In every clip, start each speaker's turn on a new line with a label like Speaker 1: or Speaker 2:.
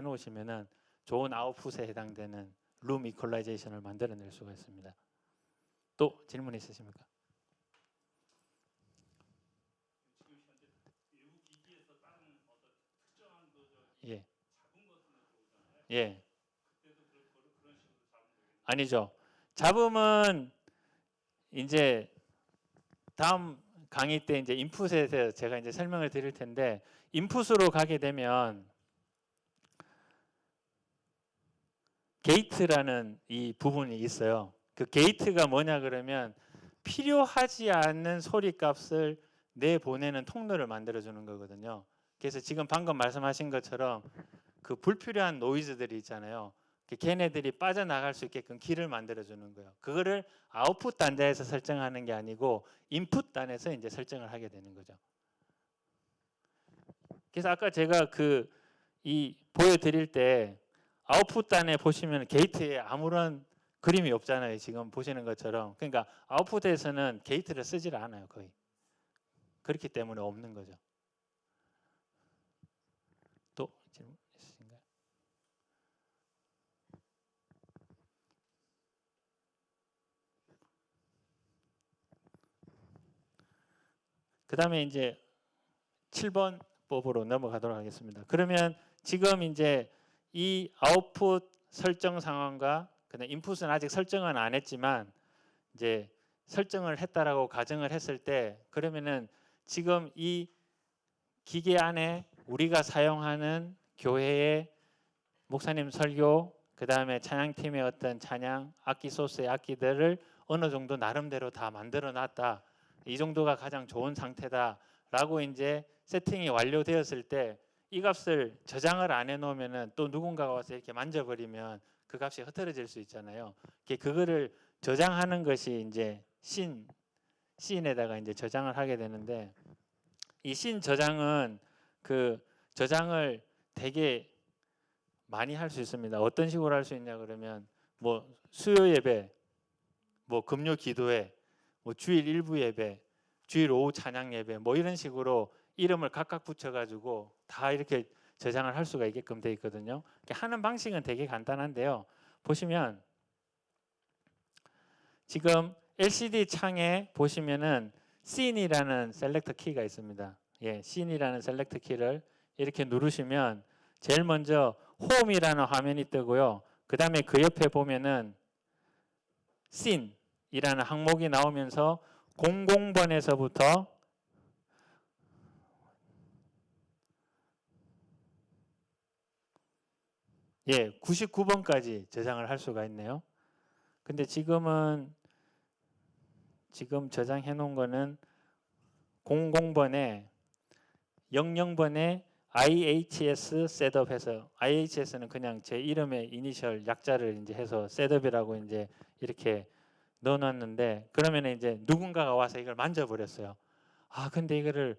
Speaker 1: 놓으시면은 좋은 아웃풋에 해당되는 룸 이퀄라이제이션을 만들어낼 수가 있습니다. 또 질문 있으십니까? 예. 예. 아니죠. 잡음은 이제 다음 강의 때 이제 인풋에 대해서 제가 이제 설명을 드릴 텐데, 인풋으로 가게 되면 게이트라는 이 부분이 있어요. 그 게이트가 뭐냐 그러면 필요하지 않는 소리 값을 내보내는 통로를 만들어주는 거거든요. 그래서 지금 방금 말씀하신 것처럼 그 불필요한 노이즈들이 있잖아요. 걔네들이 빠져나갈 수 있게끔 길을 만들어주는 거예요. 그거를 아웃풋 단자에서 설정하는 게 아니고 인풋 단에서 이제 설정을 하게 되는 거죠. 그래서 아까 제가 이 보여드릴 때 아웃풋 단에 보시면 게이트에 아무런 그림이 없잖아요. 지금 보시는 것처럼. 그러니까 아웃풋에서는 게이트를 쓰질 않아요. 거의. 그렇기 때문에 없는 거죠. 또 질문 있으신가요? 그 다음에 이제 7번 법으로 넘어가도록 하겠습니다. 그러면 지금 이제 이 아웃풋 설정 상황과 그다음 인풋은 아직 설정은 안 했지만 이제 설정을 했다라고 가정을 했을 때, 그러면은 지금 이 기계 안에 우리가 사용하는 교회의 목사님 설교, 그 다음에 찬양팀의 어떤 찬양, 악기 소스의 악기들을 어느 정도 나름대로 다 만들어 놨다. 이 정도가 가장 좋은 상태다라고 이제 세팅이 완료되었을 때 이 값을 저장을 안 해놓으면은 또 누군가가 와서 이렇게 만져버리면 그 값이 흐트러질 수 있잖아요. 그거를 저장하는 것이 이제 씬에다가 이제 저장을 하게 되는데, 이 씬 저장은 그 저장을 되게 많이 할 수 있습니다. 어떤 식으로 할 수 있냐 그러면 뭐 수요 예배, 뭐 금요 기도회, 뭐 주일 일부 예배, 주일 오후 찬양 예배, 뭐 이런 식으로 이름을 각각 붙여가지고 다 이렇게 저장을 할 수가 있게끔 돼 있거든요. 하는 방식은 되게 간단한데요. 보시면 지금 LCD 창에 보시면은 Scene이라는 셀렉터 키가 있습니다. 예, Scene이라는 셀렉터 키를 이렇게 누르시면 제일 먼저 홈이라는 화면이 뜨고요. 그 다음에 그 옆에 보면은 Scene이라는 항목이 나오면서 00번에서부터 예, 99번까지 저장을 할 수가 있네요. 근데 지금 저장해 놓은 거는 00번에 00번에 IHS 셋업해서, IHS는 그냥 제 이름의 이니셜 약자를 이제 해서 셋업이라고 이제 이렇게 넣어놨는데, 그러면 이제 누군가가 와서 이걸 만져버렸어요. 아, 근데 이거를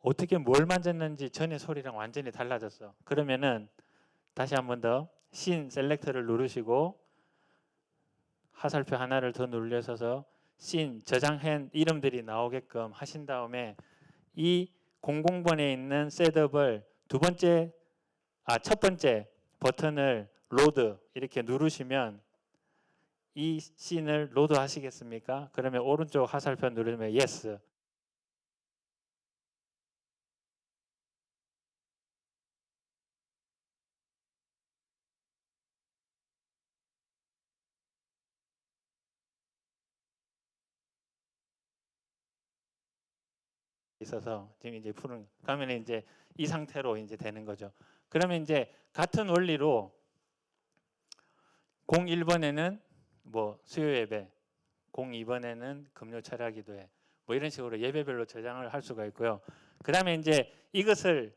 Speaker 1: 어떻게 뭘 만졌는지 전에 소리랑 완전히 달라졌어. 그러면은 다시 한 번 더 씬 셀렉터를 누르시고 화살표 하나를 더 눌려서서 씬 저장한 이름들이 나오게끔 하신 다음에 이 00번에 있는 셋업을 첫 번째 버튼을 로드 이렇게 누르시면 이 씬을 로드 하시겠습니까? 그러면 오른쪽 화살표 누르면 yes. 있어서 지금 이제 푸는 그러면 이제 이 상태로 이제 되는 거죠. 그러면 이제 같은 원리로 01번에는 뭐 수요 예배, 02번에는 금요 철야 기도회, 뭐 이런 식으로 예배별로 저장을 할 수가 있고요. 그다음에 이제 이것을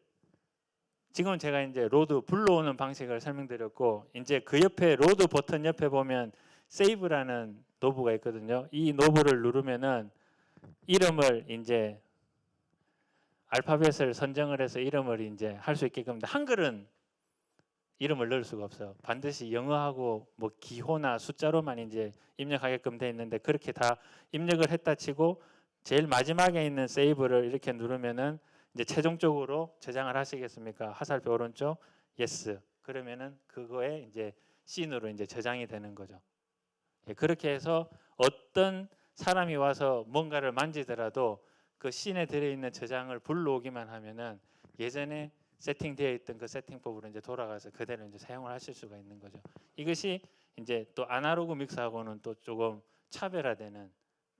Speaker 1: 지금 제가 이제 로드 불러오는 방식을 설명드렸고, 이제 그 옆에 로드 버튼 옆에 보면 세이브라는 노브가 있거든요. 이 노브를 누르면은 이름을 이제 알파벳을 선정을 해서 이름을 이제 할 수 있게끔, 한글은 이름을 넣을 수가 없어요. 반드시 영어하고 뭐 기호나 숫자로만 이제 입력하게끔 돼 있는데, 그렇게 다 입력을 했다 치고 제일 마지막에 있는 세이브를 이렇게 누르면은 이제 최종적으로 저장을 하시겠습니까? 화살표 오른쪽 yes. 그러면은 그거에 이제 씬으로 이제 저장이 되는 거죠. 예, 그렇게 해서 어떤 사람이 와서 뭔가를 만지더라도 그 씬에 들어있는 저장을 불러오기만 하면은 예전에 세팅되어 있던 그 세팅법으로 이제 돌아가서 그대로 이제 사용을 하실 수가 있는 거죠. 이것이 이제 또 아날로그 믹서하고는 또 조금 차별화되는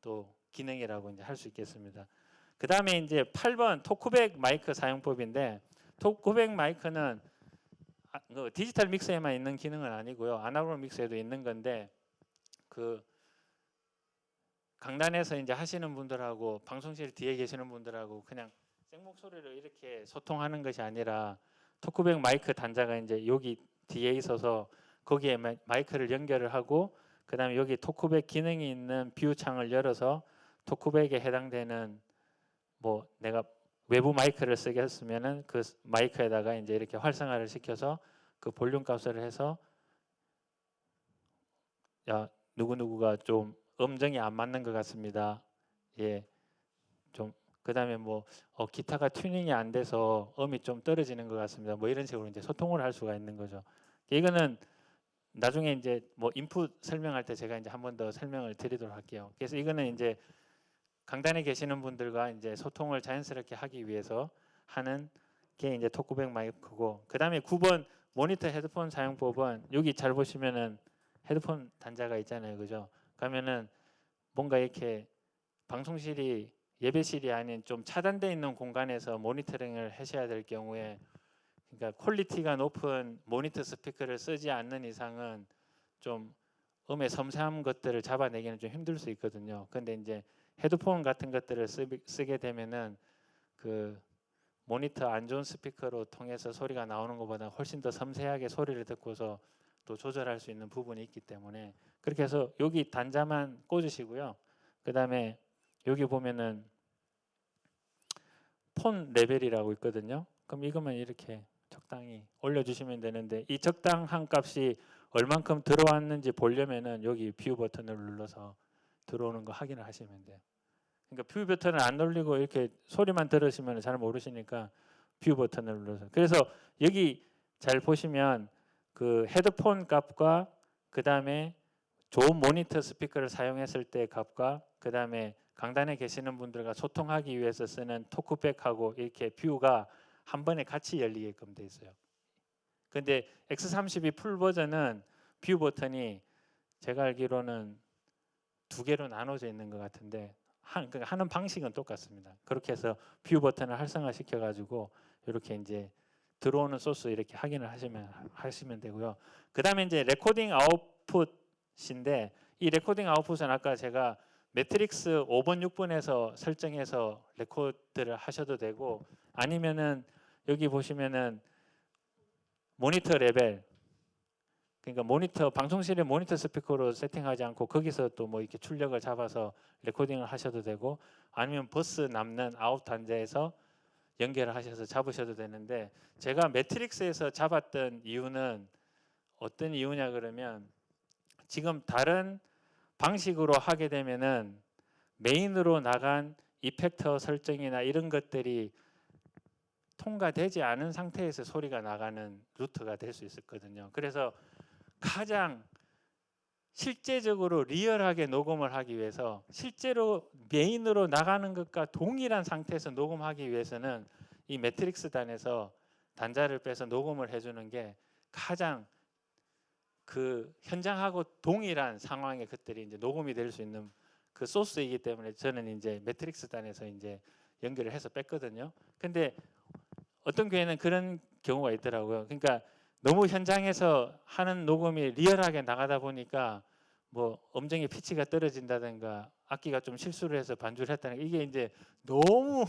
Speaker 1: 또 기능이라고 이제 할 수 있겠습니다. 그 다음에 이제 8번 토크백 마이크 사용법인데, 토크백 마이크는 그 디지털 믹서에만 있는 기능은 아니고요, 아날로그 믹서에도 있는 건데, 그 강단에서 이제 하시는 분들하고 방송실 뒤에 계시는 분들하고 그냥 생목소리로 이렇게 소통하는 것이 아니라, 토크백 마이크 단자가 이제 여기 뒤에 있어서 거기에 마이크를 연결을 하고, 그 다음에 여기 토크백 기능이 있는 뷰 창을 열어서 토크백에 해당되는 뭐 내가 외부 마이크를 쓰겠으면은 그 마이크에다가 이제 이렇게 활성화를 시켜서 그 볼륨 값을 해서, 야 누구누구가 좀 음정이 안 맞는 것 같습니다. 예, 좀 그다음에 뭐 기타가 튜닝이 안 돼서 음이 좀 떨어지는 것 같습니다. 뭐 이런 식으로 이제 소통을 할 수가 있는 거죠. 이거는 나중에 이제 뭐 인풋 설명할 때 제가 이제 한 번 더 설명을 드리도록 할게요. 그래서 이거는 이제 강단에 계시는 분들과 이제 소통을 자연스럽게 하기 위해서 하는 게 이제 토크백 마이크고, 그다음에 9번 모니터 헤드폰 사용법은 여기 잘 보시면은 헤드폰 단자가 있잖아요, 그죠? 그러면은 뭔가 이렇게 방송실이 예배실이 아닌 좀 차단되어 있는 공간에서 모니터링을 하셔야 될 경우에, 그러니까 퀄리티가 높은 모니터 스피커를 쓰지 않는 이상은 좀 음의 섬세한 것들을 잡아내기는 좀 힘들 수 있거든요. 근데 이제 헤드폰 같은 것들을 쓰게 되면은 그 모니터 안 좋은 스피커로 통해서 소리가 나오는 것보다 훨씬 더 섬세하게 소리를 듣고서 또 조절할 수 있는 부분이 있기 때문에, 그렇게 해서 여기 단자만 꽂으시고요. 그 다음에 여기 보면은 폰 레벨이라고 있거든요. 그럼 이것만 이렇게 적당히 올려주시면 되는데, 이 적당한 값이 얼만큼 들어왔는지 보려면은 여기 뷰 버튼을 눌러서 들어오는 거 확인을 하시면 돼요. 그러니까 뷰 버튼을 안 눌리고 이렇게 소리만 들으시면 잘 모르시니까 뷰 버튼을 눌러서. 그래서 여기 잘 보시면 그 헤드폰 값과 그 다음에 좋은 모니터 스피커를 사용했을 때 값과 그 다음에 강단에 계시는 분들과 소통하기 위해서 쓰는 토크백하고 이렇게 뷰가 한 번에 같이 열리게끔 돼 있어요. 근데 X32 풀 버전은 뷰 버튼이 제가 알기로는 두 개로 나눠져 있는 것 같은데, 그러니까 하는 방식은 똑같습니다. 그렇게 해서 뷰 버튼을 활성화 시켜 가지고 이렇게 이제 들어오는 소스 이렇게 확인을 하시면 되고요. 그다음에 이제 레코딩 아웃풋인데, 이 레코딩 아웃풋은 아까 제가 매트릭스 5번 6번에서 설정해서 레코드를 하셔도 되고, 아니면은 여기 보시면은 모니터 레벨, 그러니까 모니터 방송실에 모니터 스피커로 세팅하지 않고 거기서 또 뭐 이렇게 출력을 잡아서 레코딩을 하셔도 되고, 아니면 버스 남는 아웃 단자에서 연결을 하셔서 잡으셔도 되는데, 제가 매트릭스에서 잡았던 이유는 어떤 이유냐 그러면, 지금 다른 방식으로 하게 되면은 메인으로 나간 이펙터 설정이나 이런 것들이 통과되지 않은 상태에서 소리가 나가는 루트가 될 수 있었거든요. 그래서 가장 실제적으로 리얼하게 녹음을 하기 위해서, 실제로 메인으로 나가는 것과 동일한 상태에서 녹음하기 위해서는 이 매트릭스 단에서 단자를 빼서 녹음을 해주는 게 가장 그 현장하고 동일한 상황의 것들이 이제 녹음이 될 수 있는 그 소스이기 때문에 저는 이제 매트릭스 단에서 이제 연결을 해서 뺐거든요. 근데 어떤 교회는 그런 경우가 있더라고요. 그러니까 너무 현장에서 하는 녹음이 리얼하게 나가다 보니까 뭐 음정의 피치가 떨어진다든가 악기가 좀 실수를 해서 반주를 했다는, 이게 이제 너무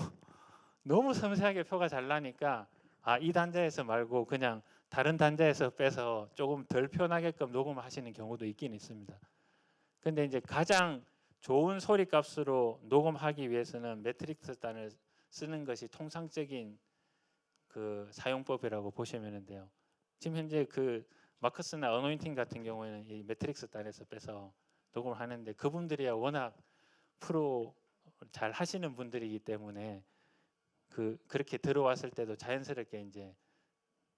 Speaker 1: 너무 섬세하게 표가 잘 나니까 이 단자에서 말고 그냥 다른 단자에서 빼서 조금 덜 편하게끔 녹음을 하시는 경우도 있긴 있습니다. 근데 이제 가장 좋은 소리 값으로 녹음하기 위해서는 매트릭스 단을 쓰는 것이 통상적인 그 사용법이라고 보시면 돼요. 지금 현재 그 마커스나 어노인팅 같은 경우에는 이 매트릭스 단에서 빼서 녹음을 하는데, 그분들이야 워낙 프로 잘 하시는 분들이기 때문에 그렇게 들어왔을 때도 자연스럽게 이제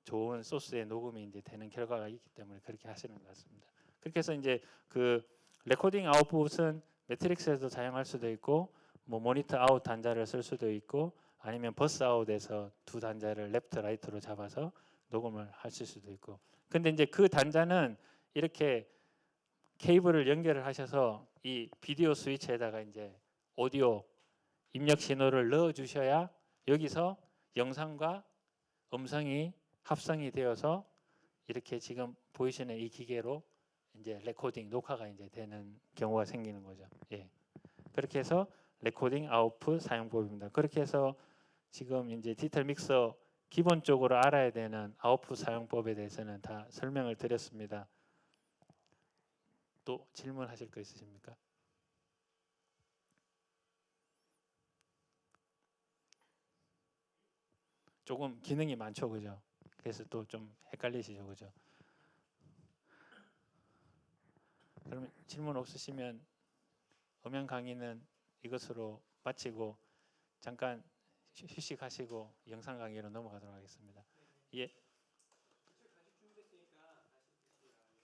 Speaker 1: 좋은 소스에 녹음이 이제 되는 결과가 있기 때문에 그렇게 하시는 것 같습니다. 그렇게 해서 이제 그 레코딩 아웃풋은 매트릭스에도 사용할 수도 있고 뭐 모니터 아웃 단자를 쓸 수도 있고 아니면 버스 아웃에서 두 단자를 레프트 라이트로 잡아서 녹음을 하실 수도 있고. 근데 이제 그 단자는 이렇게 케이블을 연결을 하셔서 이 비디오 스위치에다가 이제 오디오 입력 신호를 넣어 주셔야 여기서 영상과 음성이 합성이 되어서 이렇게 지금 보이시는 이 기계로 이제 레코딩 녹화가 이제 되는 경우가 생기는 거죠. 예. 그렇게 해서 레코딩 아웃풋 사용법입니다. 그렇게 해서 지금 이제 디지털 믹서 기본적으로 알아야 되는 아웃풋 사용법에 대해서는 다 설명을 드렸습니다. 또 질문하실 거 있으십니까? 조금 기능이 많죠, 그죠? 그래서 또 좀 헷갈리시죠, 그죠? 그러면 질문 없으시면 음향 강의는 이것으로 마치고 잠깐 휴식하시고 영상 강의로 넘어가도록 하겠습니다. 예.